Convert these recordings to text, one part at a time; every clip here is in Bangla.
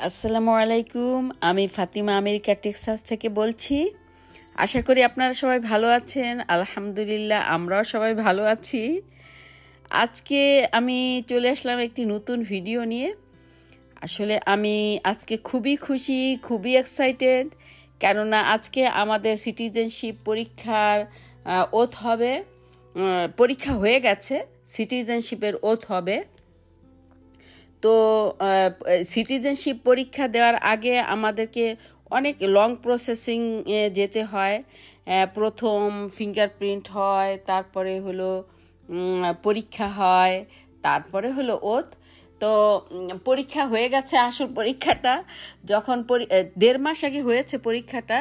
আসসালামু আলাইকুম। আমি ফাতিমা আমেরিকা টেক্সাস থেকে বলছি। আশা করি আপনারা সবাই ভালো আছেন। আলহামদুলিল্লাহ, আমরাও সবাই ভালো আছি। আজকে আমি চলে আসলাম একটি নতুন ভিডিও নিয়ে। আসলে আমি আজকে খুবই খুশি, খুবই এক্সাইটেড, কেননা আজকে আমাদের সিটিজেনশিপ পরীক্ষার ওথ হবে। পরীক্ষা হয়ে গেছে, সিটিজেনশিপের ওথ হবে। তো সিটিজেনশিপ পরীক্ষা দেওয়ার আগে আমাদেরকে অনেক লং প্রসেসিং যেতে হয়। প্রথম ফিঙ্গারপ্রিন্ট হয়, তারপরে হলো পরীক্ষা হয়, তারপরে হলো ওথ। তো পরীক্ষা হয়ে গেছে। আসল পরীক্ষাটা যখন 1.5 মাস আগে হয়েছে পরীক্ষাটা।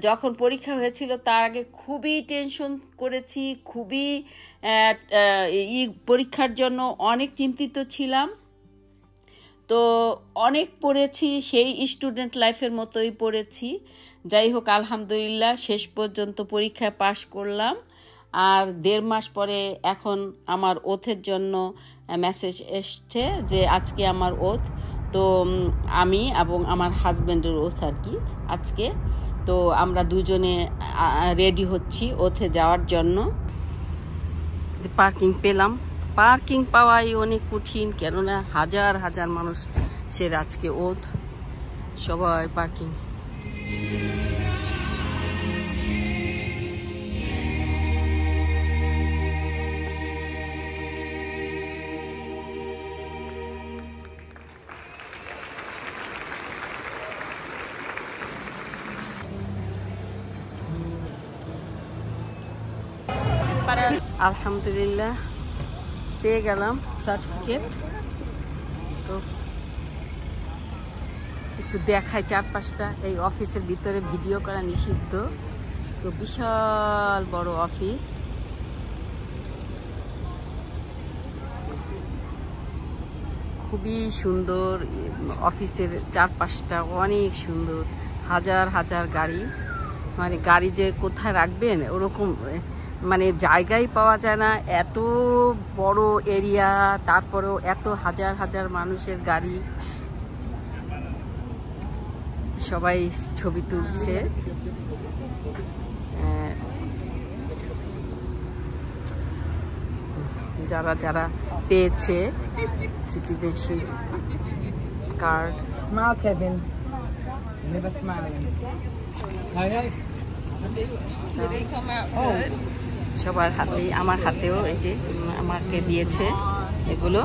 যখন পরীক্ষা হয়েছিল তার আগে খুবই টেনশন করেছি, খুবই পরীক্ষার জন্য অনেক চিন্তিত ছিলাম। তো অনেক পড়েছি, সেই স্টুডেন্ট লাইফের মতোই পড়েছি। যাই হোক, আলহামদুলিল্লাহ শেষ পর্যন্ত পরীক্ষায় পাশ করলাম। আর 1.5 মাস পরে এখন আমার ওথের জন্য মেসেজ এসছে যে আজকে আমার ওথ। তো আমি এবং আমার হাজব্যান্ডের ওথ আর কি আজকে। তো আমরা দুজনে রেডি হচ্ছি ওথে যাওয়ার জন্য। যে পার্কিং পেলাম, পার্কিং পাওয়াই অনেক কঠিন, কেননা হাজার হাজার মানুষের আজকে ওথ, সবাই পার্কিং। আলহামদুলিল্লাহ পেয়ে গেলাম সার্টিফিকেট। তো একটু দেখাই চারপাশটা। এই অফিসের ভিতরে ভিডিও করা নিষিদ্ধ। তো বিশাল বড় অফিস, খুবই সুন্দর। অফিসের চারপাশটা অনেক সুন্দর, হাজার হাজার গাড়ি। মানে গাড়ি যে কোথায় রাখবেন ওরকম মানে জায়গাই পাওয়া যায় না, এত বড় এরিয়া, তারপরেও এত হাজার হাজার মানুষের গাড়ি। সবাই ছবি তুলছে। যারা যারা পেয়েছে citizenship card. Smile, Kevin. Never smiling. Hey. Did they come out good? সবার হাতেই, আমার হাতেও এই যে আমাকে দিয়েছে এগুলো।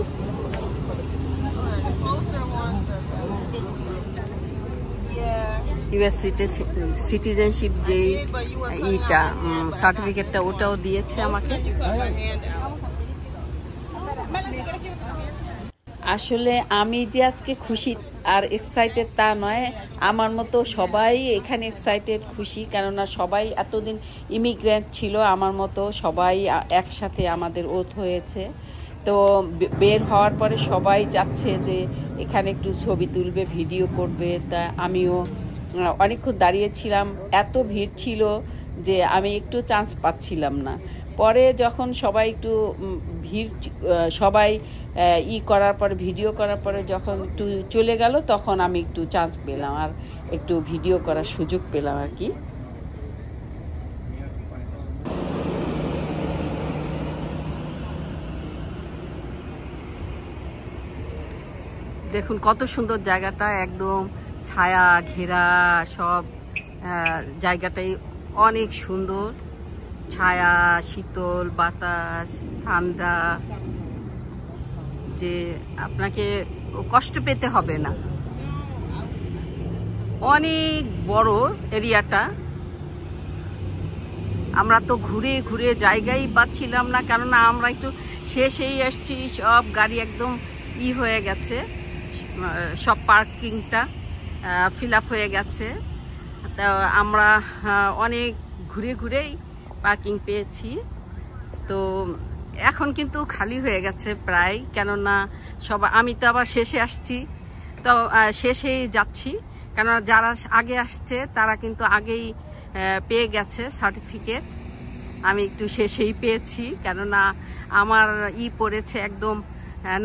ইউএস সিটিজেনশিপ যে ইটা সার্টিফিকেটটা ওটাও দিয়েছে আমাকে। আসলে আমি যে আজকে খুশি আর এক্সাইটেড তা নয়, আমার মতো সবাই এখানে এক্সাইটেড, খুশি, কেননা সবাই এতদিন ইমিগ্রেন্ট ছিল। আমার মতো সবাই একসাথে আমাদের ওথ হয়েছে। তো বের হওয়ার পরে সবাই যাচ্ছে যে এখানে একটু ছবি তুলবে, ভিডিও করবে। তা আমিও অনেকক্ষণ দাঁড়িয়েছিলাম, এত ভিড় ছিল যে আমি একটু চান্স পাচ্ছিলাম না। পরে যখন সবাই একটু ভিড়, সবাই করার পরে, ভিডিও করার পরে যখন একটু চলে গেল, তখন আমি একটু চান্স পেলাম আর একটু ভিডিও করার সুযোগ পেলাম আর কি। দেখুন কত সুন্দর জায়গাটা, একদম ছায়া ঘেরা, সব জায়গাটাই অনেক সুন্দর। ছায়া, শীতল বাতাস, ঠান্ডা, যে আপনাকে কষ্ট পেতে হবে না। অনেক বড় এরিয়াটা। আমরা তো ঘুরে ঘুরে জায়গাই পাচ্ছিলাম না, কেননা আমরা একটু শেষেই আসছি। সব গাড়ি একদম হয়ে গেছে, সব পার্কিংটা ফিল আপ হয়ে গেছে। তা আমরা অনেক ঘুরে ঘুরেই পার্কিং পেয়েছি। তো এখন কিন্তু খালি হয়ে গেছে প্রায়, কেননা সবাই, আমি তো আবার শেষে আসছি, তো শেষেই যাচ্ছি। কেননা যারা আগে আসছে তারা কিন্তু আগেই পেয়ে গেছে সার্টিফিকেট। আমি একটু শেষেই পেয়েছি, কেননা আমার পড়েছে একদম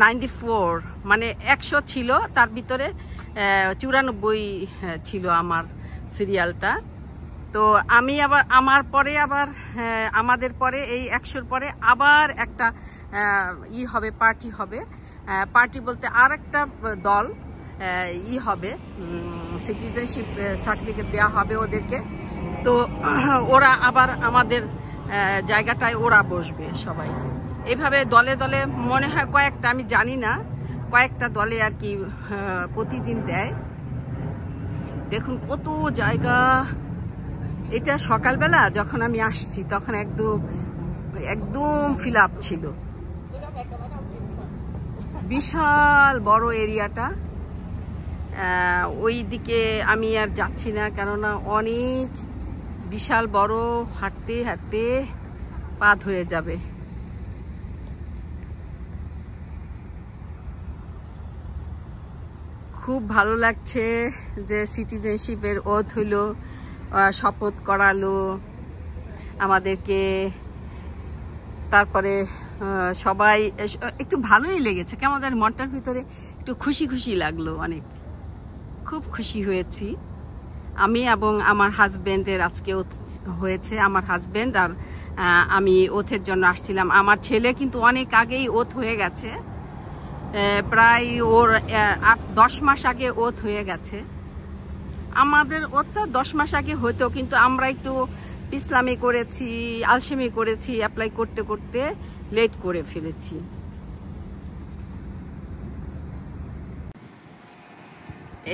94, মানে 100 ছিল, তার ভিতরে 94 ছিল আমার সিরিয়ালটা। তো আমি আবার আমাদের পরে এই 100-র পরে আবার একটা হবে, পার্টি হবে। পার্টি বলতে আর একটা দল হবে, সিটিজেনশিপ সার্টিফিকেট দেওয়া হবে ওদেরকে। তো ওরা আবার আমাদের জায়গাটায় ওরা বসবে সবাই। এইভাবে দলে দলে মনে হয় কয়েকটা, আমি জানি না, কয়েকটা দলে আর কি প্রতিদিন দেয়। দেখুন কত জায়গা। এটা সকালবেলা যখন আমি আসছি তখন একদম ফিল আপ ছিল, বিশাল বড় এরিয়াটা। ওই দিকে আমি আর যাচ্ছি না, কেননা অনেক বিশাল বড়, হাঁটতে হাঁটতে পা ধরে যাবে। খুব ভালো লাগছে যে সিটিজেনশিপের ওথ হইলো, শপথ করালো আমাদেরকে। তারপরে সবাই একটু ভালোই লেগেছে, কেমন জানি মনটার ভিতরে একটু খুশি খুশি লাগলো, অনেক খুব খুশি হয়েছি আমি এবং আমার হাজবেন্ডের। আজকে ওথ হয়েছে, আমার হাজবেন্ড আর আমি ওথের জন্য আসছিলাম। আমার ছেলে কিন্তু অনেক আগেই ওথ হয়ে গেছে, প্রায় ওর 8-10 মাস আগে ওথ হয়ে গেছে। আমাদের ওথটা 10 মাস আগে হতো, কিন্তু আমরা একটু ইসলামি করেছি, আলসেমি করেছি, অ্যাপ্লাই করতে করতে লেট করে ফেলেছি।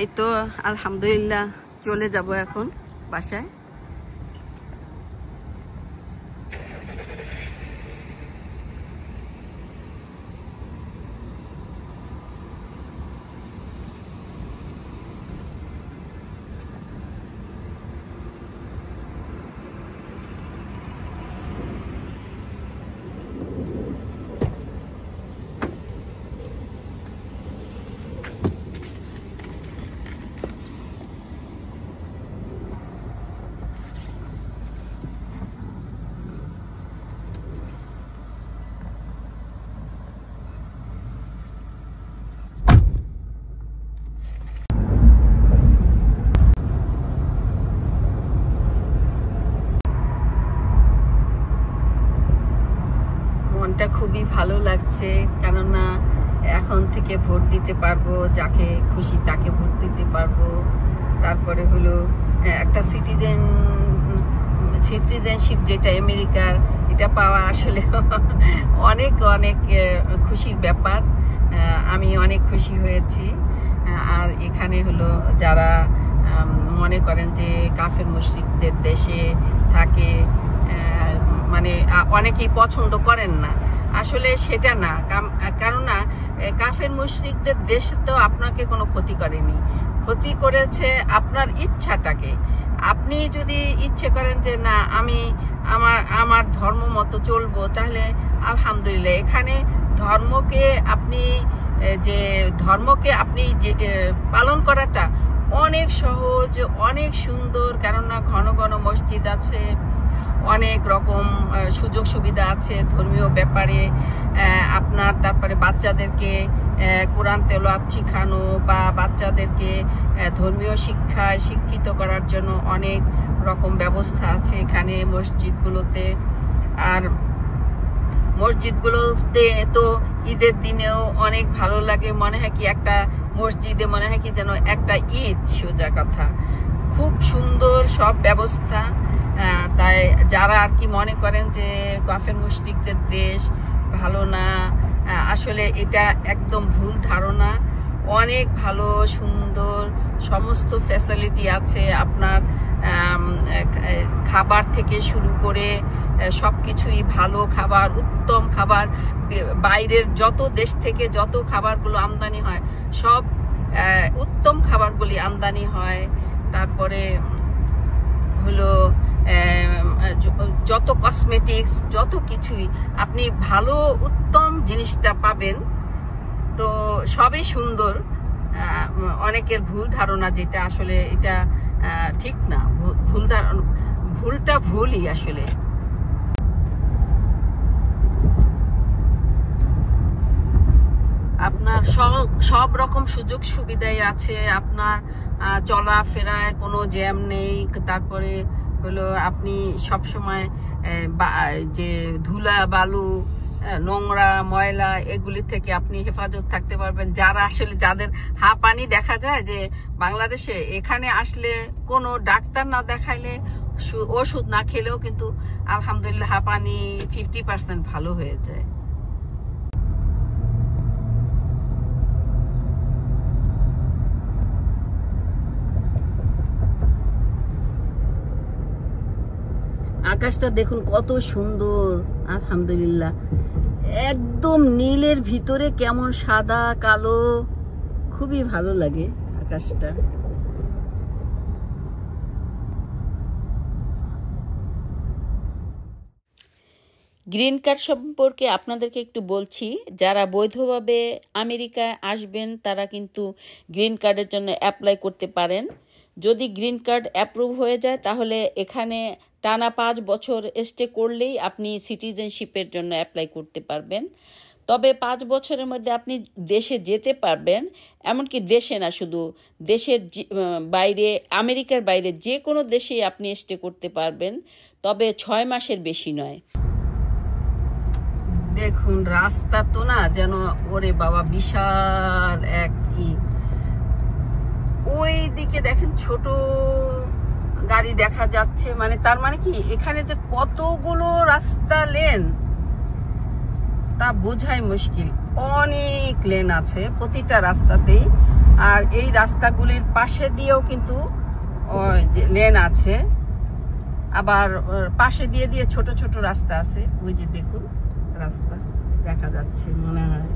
এই তো আলহামদুলিল্লাহ চলে যাব এখন বাসায়। মনটা খুবই ভালো লাগছে, কেননা এখন থেকে ভোট দিতে পারবো, যাকে খুশি তাকে ভোট দিতে পারবো। তারপরে হলো একটা সিটিজেনশিপ যেটা আমেরিকার, এটা পাওয়া আসলে অনেক অনেক খুশির ব্যাপার। আমি অনেক খুশি হয়েছি। আর এখানে হলো যারা মনে করেন যে কাফের মুশরিকদের দেশে থাকে, মানে অনেকেই পছন্দ করেন না, আসলে সেটা না। কেননা কাফের মুশরিকদের দেশ তো আপনাকে কোনো ক্ষতি করেনি, ক্ষতি করেছে আপনার ইচ্ছাটাকে। আপনি যদি ইচ্ছে করেন যে না আমি আমার ধর্ম মতো চলবো, তাহলে আলহামদুলিল্লাহ। এখানে ধর্মকে আপনি যে পালন করাটা অনেক সহজ, অনেক সুন্দর, কেননা ঘন ঘন মসজিদ আছে, অনেক রকম সুযোগ সুবিধা আছে ধর্মীয় ব্যাপারে আপনার। তারপরে বাচ্চাদেরকে কোরআন তেলাওয়াত শেখানো বা বাচ্চাদেরকে ধর্মীয় শিক্ষায় শিক্ষিত করার জন্য অনেক রকম ব্যবস্থা আছে এখানে মসজিদগুলোতে। আর মসজিদগুলোতে তো ঈদের দিনেও অনেক ভালো লাগে, মনে হয় কি একটা মসজিদে মনে হয় কি যেন একটা ঈদ, সোজা কথা। খুব সুন্দর সব ব্যবস্থা। তাই যারা আর কি মনে করেন যে কাফের মুশরিকদের দেশ ভালো না, আসলে এটা একদম ভুল ধারণা। অনেক ভালো সুন্দর সমস্ত ফ্যাসিলিটি আছে আপনার, খাবার থেকে শুরু করে সব কিছুই ভালো খাবার, উত্তম খাবার। বাইরের যত দেশ থেকে যত খাবারগুলো আমদানি হয় সব উত্তম খাবারগুলি আমদানি হয়। তারপরে হলো যত কসমেটিক্স যত কিছুই আপনি ভালো উত্তম জিনিসটা পাবেন। তো সবই সুন্দর। অনেকের ভুল ধারণা যেটা, আসলে এটা ঠিক না, ভুলটা ভুলই আসলে। আপনার সব রকম সুযোগ সুবিধাই আছে। আপনার চলাফেরায় কোনো জ্যাম নেই। তারপরে হলো আপনি সব সময় যে ধুলা বালু নোংরা ময়লা এগুলি থেকে আপনি হেফাজত থাকতে পারবেন। যারা আসলে যাদের হাঁপানি দেখা যায় যে বাংলাদেশে, এখানে আসলে কোনো ডাক্তার না দেখাইলে ওষুধ না খেলেও কিন্তু আলহামদুলিল্লাহ হাঁপানি 50% ভালো হয়ে যায়। আকাশটা দেখুন কত সুন্দর, আলহামদুলিল্লাহ। একদম নীলের ভিতরে কেমন সাদা কালো, খুবই ভালো লাগে আকাশটা। গ্রিন কার্ড সম্পর্কে আপনাদেরকে একটু বলছি। যারা বৈধভাবে আমেরিকায় আসবেন তারা কিন্তু গ্রিন কার্ডের জন্য অ্যাপ্লাই করতে পারেন। যদি গ্রিন কার্ড অ্যাপ্রুভ হয়ে যায় তাহলে এখানে টানা 5 বছর স্টে করলেই আপনি সিটিজেনশিপের জন্য অ্যাপ্লাই করতে পারবেন। তবে 5 বছরের মধ্যে আপনি দেশে যেতে পারবেন, এমনকি দেশে না, শুধু দেশের বাইরে, আমেরিকার বাইরে যে কোনো দেশেই আপনি স্টে করতে পারবেন, তবে 6 মাসের বেশি নয়। দেখুন রাস্তা তো না যেন ওরে বাবা বিশাল এক ওই দিকে দেখেন ছোট গাড়ি দেখা যাচ্ছে, মানে তার মানে কি এখানে যে কতগুলো রাস্তা লেন তা বোঝাই মুশকিল। অনেক লেন আছে প্রতিটা রাস্তাতেই, আর এই রাস্তাগুলির পাশে দিয়েও কিন্তু লেন আছে, আবার পাশে দিয়ে দিয়ে ছোট ছোট রাস্তা আছে। ওই যে দেখুন রাস্তা দেখা যাচ্ছে মনে হয়,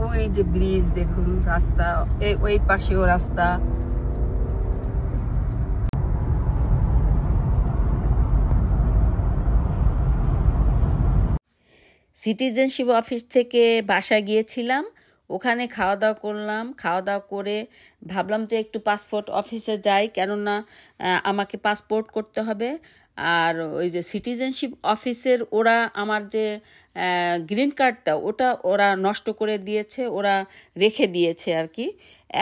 ওই যে ব্রিজ দেখুন, রাস্তা ওই পাশেও রাস্তা। সিটিজেনশিপ অফিস থেকে বাসায় গিয়েছিলাম, ওখানে খাওয়া দাওয়া করলাম। খাওয়া দাওয়া করে ভাবলাম যে একটু পাসপোর্ট অফিসে যাই, কেননা আমাকে পাসপোর্ট করতে হবে। আর ওই যে সিটিজেনশিপ অফিসের ওরা আমার যে গ্রিন কার্ডটা ওটা ওরা নষ্ট করে দিয়েছে, ওরা রেখে দিয়েছে আর কি।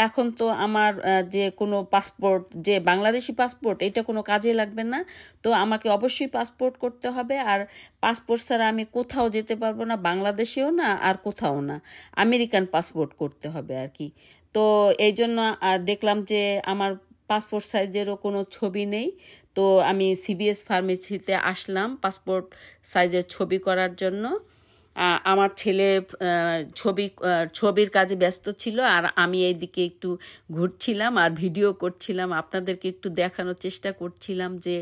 এখন তো আমার যে কোনো পাসপোর্ট, যে বাংলাদেশি পাসপোর্ট, এটা কোনো কাজে লাগবে না। তো আমাকে অবশ্যই পাসপোর্ট করতে হবে, আর পাসপোর্ট ছাড়া আমি কোথাও যেতে পারবো না, বাংলাদেশেও না আর কোথাও না। আমেরিকান পাসপোর্ট করতে হবে আর কি। তো এই জন্য দেখলাম যে আমার পাসপোর্ট সাইজেরও কোনো ছবি নেই। তো আমি সিবিএস ফার্মেসিতে আসলাম পাসপোর্ট সাইজের ছবি করার জন্য। আমার ছেলে ছবির কাজে ব্যস্ত ছিল, আর আমি এইদিকে একটু ঘুরছিলাম আর ভিডিও করছিলাম, আপনাদেরকে একটু দেখানোর চেষ্টা করছিলাম যে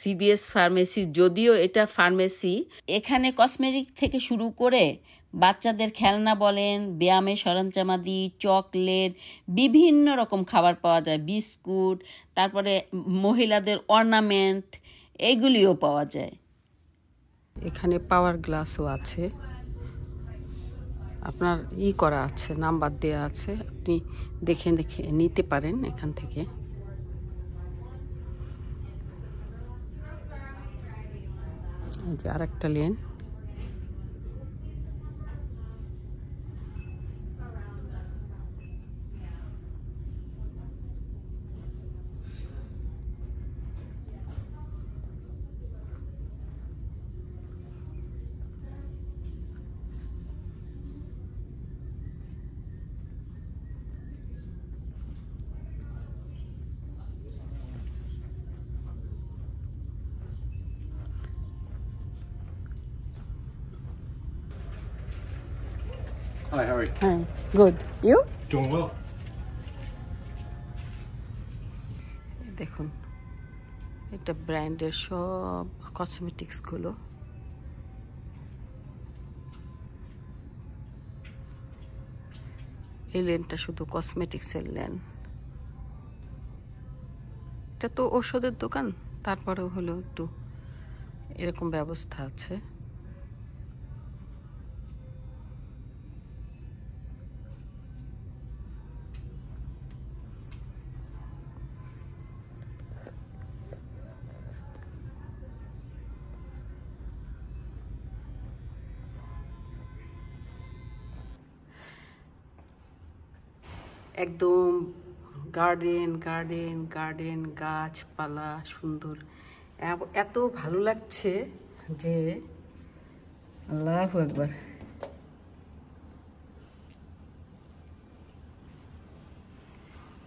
সিবিএস ফার্মেসি, যদিও এটা ফার্মেসি, এখানে কসমেটিক থেকে শুরু করে বাচ্চাদের খেলনা বলেন, ব্যায়ামের সরঞ্জামাদি, চকলেট, বিভিন্ন রকম খাবার পাওয়া যায়, বিস্কুট, তারপরে মহিলাদের অর্নামেন্ট, এগুলিও পাওয়া যায়। এখানে পাওয়ার গ্লাসও আছে, আপনার করা আছে, নাম্বার দেওয়া আছে, আপনি দেখে দেখে নিতে পারেন এখান থেকে। এই যে আরেকটা lane. Hi, how are you? Hi, good. You? Doing well. দেখুন এটা ব্র্যান্ডের সব কসমেটিক্সগুলো। এই লেনটা শুধু কসমেটিক্সের লেন। এটা তো ওষুধের দোকান, তারপরেও হলো একটু এরকম ব্যবস্থা আছে। একদম গার্ডেন গার্ডেন গার্ডেন, গাছপালা সুন্দর, এত ভালো লাগছে যে আল্লাহু আকবার।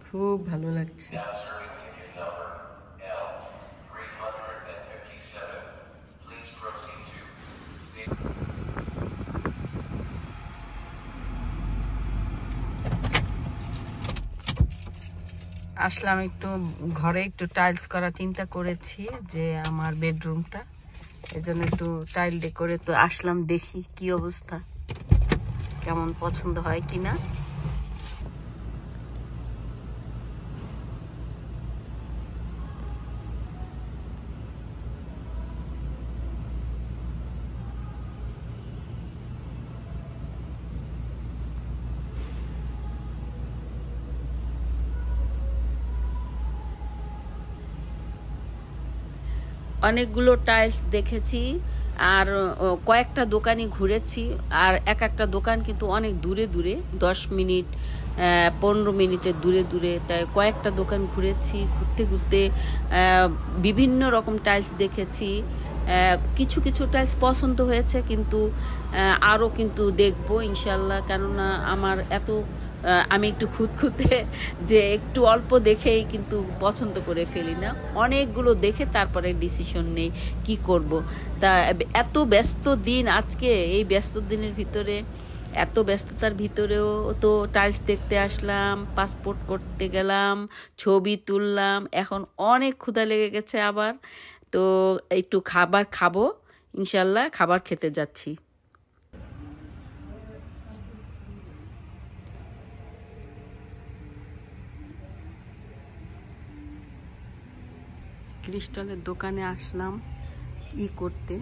খুব ভালো লাগছে। আসলাম একটু ঘরে একটু টাইলস করা চিন্তা করেছি, যে আমার বেডরুমটা, এজন্য একটু টাইল ডেকোরে তো আসলাম, দেখি কি অবস্থা, কেমন পছন্দ হয় কিনা। অনেকগুলো টাইলস দেখেছি, আর কয়েকটা দোকানই ঘুরেছি, আর এক একটা দোকান কিন্তু অনেক দূরে দূরে, 10 মিনিট 15 মিনিটের দূরে দূরে, তাই কয়েকটা দোকান ঘুরেছি। ঘুরতে ঘুরতে বিভিন্ন রকম টাইলস দেখেছি, কিছু কিছু টাইলস পছন্দ হয়েছে, কিন্তু আরও কিন্তু দেখবো ইনশাল্লাহ, কেননা আমার আমি একটু খুঁতখুঁতে, যে একটু অল্প দেখেই কিন্তু পছন্দ করে ফেলি না, অনেকগুলো দেখে তারপরে ডিসিশন নেই কি করব। তা এত ব্যস্ত দিন আজকে, এই ব্যস্ত দিনের ভিতরে, এত ব্যস্ততার ভিতরেও তো টাইলস দেখতে আসলাম, পাসপোর্ট করতে গেলাম, ছবি তুললাম, এখন অনেক ক্ষুধা লেগে গেছে আবার, তো একটু খাবার খাবো ইনশাল্লাহ, খাবার খেতে যাচ্ছি। ক্রিস্টালের দোকানে আসলাম করতে,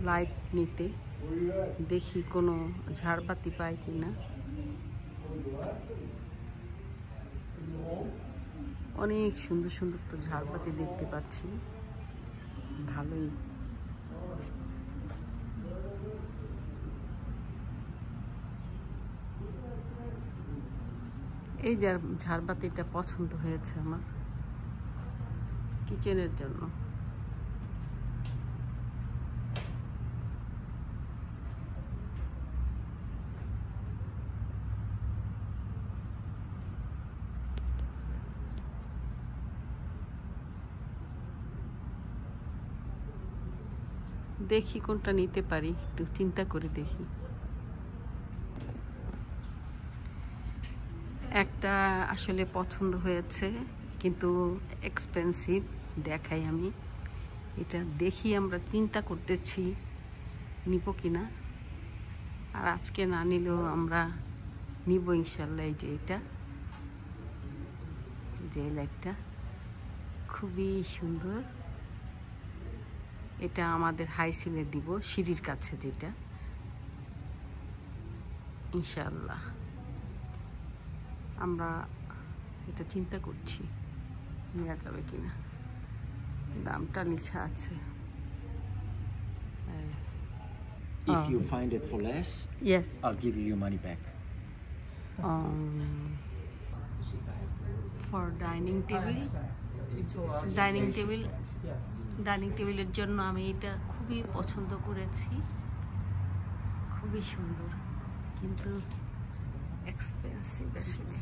লাইট নিতে, দেখি কোনো ঝাড়বাতি পাই কিনা। অনেক সুন্দর সুন্দর তো ঝাড়বাতি দেখতে পাচ্ছি, ভালোই। এই যে ঝাড়বাতিটা পছন্দ হয়েছে আমার কিচেনের জন্য। দেখি কোনটা নিতে পারি, একটু চিন্তা করে দেখি। একটা আসলে পছন্দ হয়েছে, কিন্তু এক্সপেন্সিভ, দেখাই আমি এটা, দেখি আমরা চিন্তা করতেছি নিব কিনা, আর আজকে না নিলেও আমরা নিব ইনশাল্লাহ। এই যে এটা, যে লাইটটা খুবই সুন্দর, এটা আমাদের হাই সিলে দিব, সিঁড়ির কাছে যেটা, ইনশাল্লাহ আমরা এটা চিন্তা করছি নেওয়া যাবে কিনা। দামটা লেখা আছে। If you find it for less, Yes. I'll give you your money back. For dining টেবিলের জন্য আমি এটা খুবই পছন্দ করেছি, খুবই সুন্দর, কিন্তু এক্সপেন্সিভ আসলে।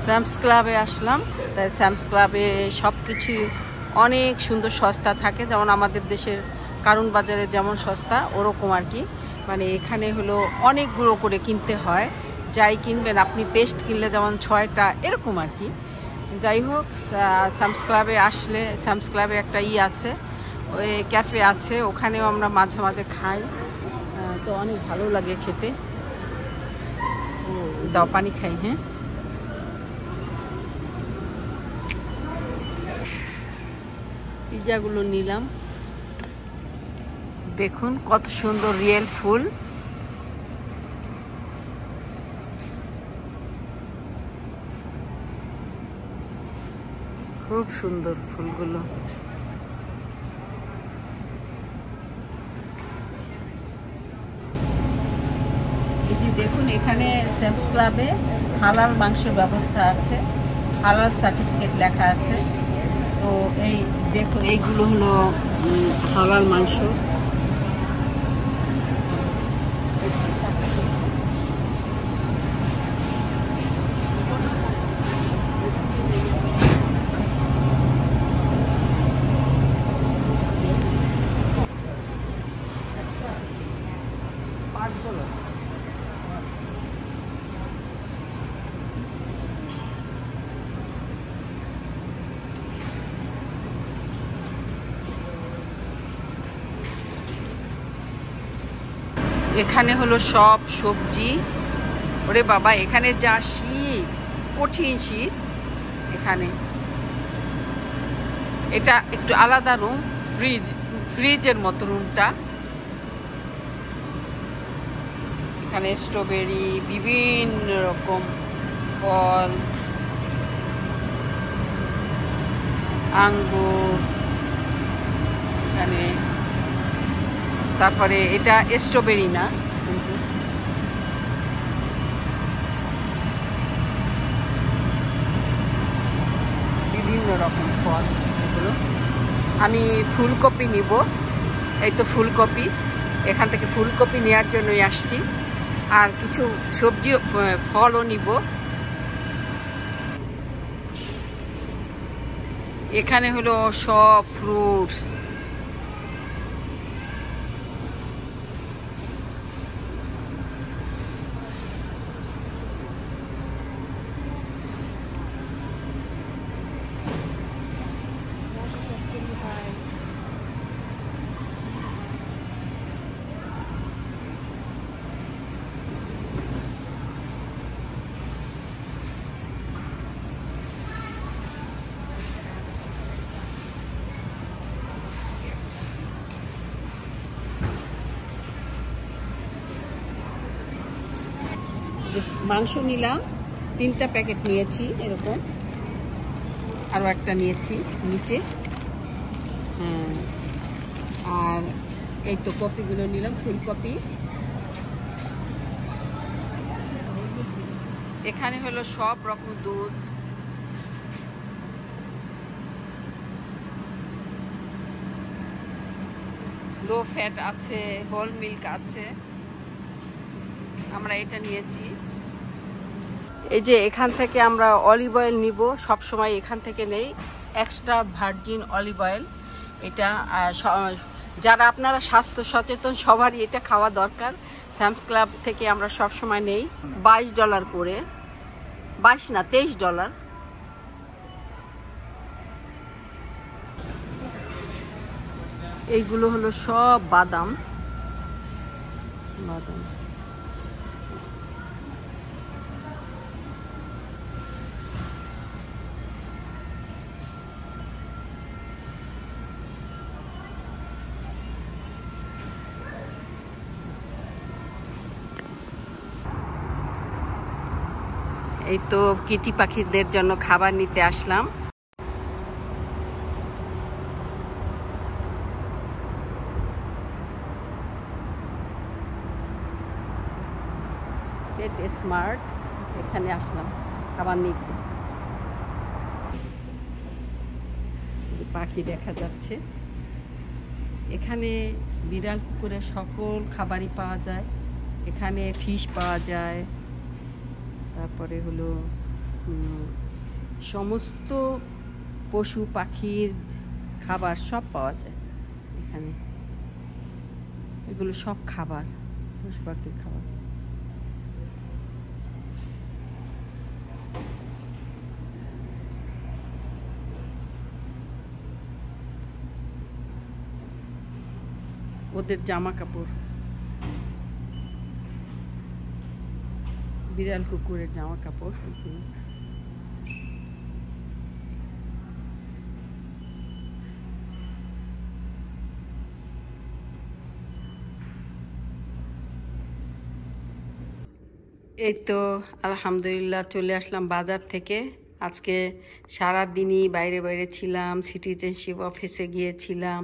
স্যামস ক্লাবে আসলাম, তাই স্যামস ক্লাবে সব কিছুই অনেক সুন্দর সস্তা থাকে, যেমন আমাদের দেশের কারণ বাজারে যেমন সস্তা ওরকম আর কি, মানে এখানে হলো অনেকগুলো করে কিনতে হয়, যাই কিনবেন আপনি, পেস্ট কিনলে যেমন 6টা এরকম আর কি। যাই হোক, স্যামস ক্লাবে আসলে, স্যামস ক্লাবে একটা আছে, ওই ক্যাফে আছে, ওখানেও আমরা মাঝে মাঝে খাই, তো অনেক ভালো লাগে খেতে। দাও পানি খাই। হ্যাঁ, পিৎজাগুলো নিলাম, দেখুন কত সুন্দর রিয়েল ফুল, খুব সুন্দর ফুলগুলো। এখানে স্যামস ক্লাবে হালাল মাংসের ব্যবস্থা আছে, হালাল সার্টিফিকেট লেখা আছে। তো এই দেখো, এইগুলো হলো হালাল মাংস। এখানে হলো সব সবজি। ওরে বাবা, এখানে যা শীত, কঠিন শীত এখানে। এটা একটু আলাদা রুম, ফ্রিজের মতো রুমটা। এখানে স্ট্রবেরি, বিভিন্ন রকম ফল, আঙ্গুর এখানে। তারপরে এটা স্ট্রবেরি না, কিন্তু বিভিন্ন রকম ফল এগুলো। আমি ফুলকপি নিব, এই তো ফুলকপি। এখান থেকে ফুলকপি নেওয়ার জন্যই আসছি, আর কিছু সবজি ফলও নিব। এখানে হলো সব ফ্রুটস। মাংস নিলাম, 3টা প্যাকেট নিয়েছি এরকম, আরও একটা নিয়েছি নিচে। হ্যাঁ, আর এই তো কফিগুলো নিলাম, ফুলকপি। এখানে হলো সব রকম দুধ, লো ফ্যাট আছে, হোল মিল্ক আছে। আমরা এটা নিয়েছি। এই যে এখান থেকে আমরা অলিভ অয়েল নিব, সবসময় এখান থেকে নেই, এক্সট্রা ভার্জিন অলিভ অয়েল। এটা যারা আপনারা স্বাস্থ্য সচেতন সবারই এটা খাওয়া দরকার। স্যামস ক্লাব থেকে আমরা সবসময় নেই। $22 করে, 22 না $23। এইগুলো হলো সব বাদাম। এই তো কিটি পাখিদের জন্য খাবার নিতে আসলাম। পেট স্মার্ট, এখানে আসলাম খাবার নিতে। পাখি দেখা যাচ্ছে। এখানে বিড়াল কুকুরের সকল খাবারই পাওয়া যায়। এখানে ফিশ পাওয়া যায়, তারপরে হলো সমস্ত পশু পাখির খাবার সব পাওয়া যায় এখানে। এগুলো সব খাবার, পশু পাখির খাবার। ওদের জামা কাপড়, বিড়াল কুকুরের জামা কাপড়। এই তো আলহামদুলিল্লাহ চলে আসলাম বাজার থেকে। আজকে সারাদিনই বাইরে বাইরে ছিলাম। সিটিজেনশিপ অফিসে গিয়েছিলাম,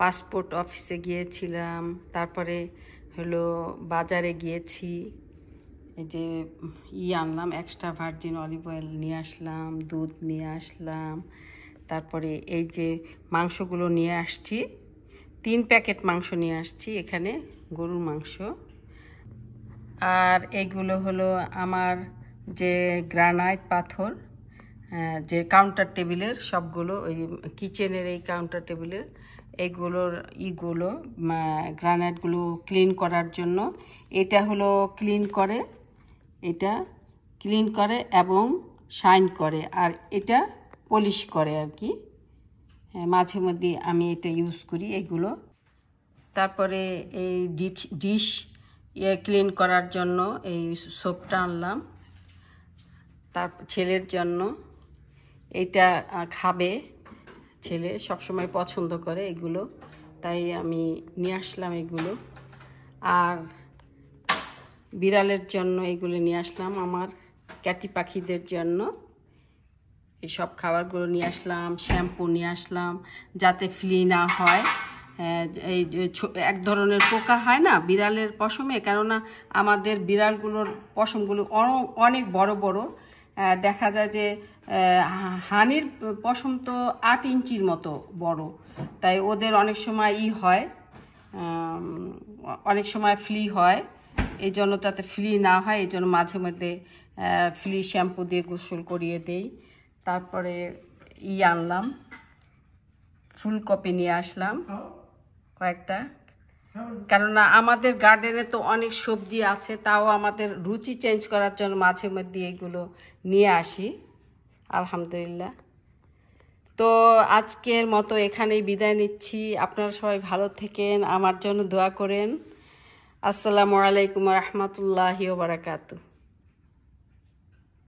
পাসপোর্ট অফিসে গিয়েছিলাম, তারপরে হলো বাজারে গিয়েছি। এই যে আনলাম, এক্সট্রা ভার্জিন অলিভ অয়েল নিয়ে আসলাম, দুধ নিয়ে আসলাম, তারপরে এই যে মাংসগুলো নিয়ে আসছি, 3 প্যাকেট মাংস নিয়ে আসছি এখানে, গরুর মাংস। আর এইগুলো হলো আমার যে গ্রানাইট পাথর, যে কাউন্টার টেবিলের সবগুলো, ওই কিচেনের এই কাউন্টার টেবিলের এইগুলোর গ্রানাইটগুলো ক্লিন করার জন্য। এটা হলো ক্লিন করে, এটা ক্লিন করে এবং শাইন করে, আর এটা পলিশ করে আর কি। মাঝে মধ্যে আমি এটা ইউজ করি এগুলো। তারপরে এই ডিশ ক্লিন করার জন্য এই সোপটা আনলাম তার ছেলের জন্য। এইটা খাবে, ছেলে সবসময় পছন্দ করে এগুলো, তাই আমি নিয়ে আসলাম এগুলো। আর বিড়ালের জন্য এগুলো নিয়ে আসলাম, আমার ক্যাটি পাখিদের জন্য এই সব খাবারগুলো নিয়ে আসলাম। শ্যাম্পু নিয়ে আসলাম যাতে ফ্লি না হয়। এই এক ধরনের পোকা হয় না বিড়ালের পশমে, কেননা আমাদের বিড়ালগুলোর পশমগুলো অনেক বড় বড়, দেখা যায় যে হানির পশম তো 8 ইঞ্চির মতো বড়, তাই ওদের অনেক সময় হয়, অনেক সময় ফ্লি হয়। এই জন্য যাতে ফ্লি না হয় এই জন্য মাঝে মধ্যে ফ্লি শ্যাম্পু দিয়ে গোসল করিয়ে দেই। তারপরে আনলাম, ফুলকপি নিয়ে আসলাম কয়েকটা, কেননা আমাদের গার্ডেনে তো অনেক সবজি আছে, তাও আমাদের রুচি চেঞ্জ করার জন্য মাঝে মধ্যে এগুলো নিয়ে আসি। আলহামদুলিল্লাহ। তো আজকের মতো এখানেই বিদায় নিচ্ছি। আপনারা সবাই ভালো থেকেন, আমার জন্য দোয়া করেন। আসসালামু আলাইকুম ওয়া রাহমাতুল্লাহি ওয়া বারাকাতুহু।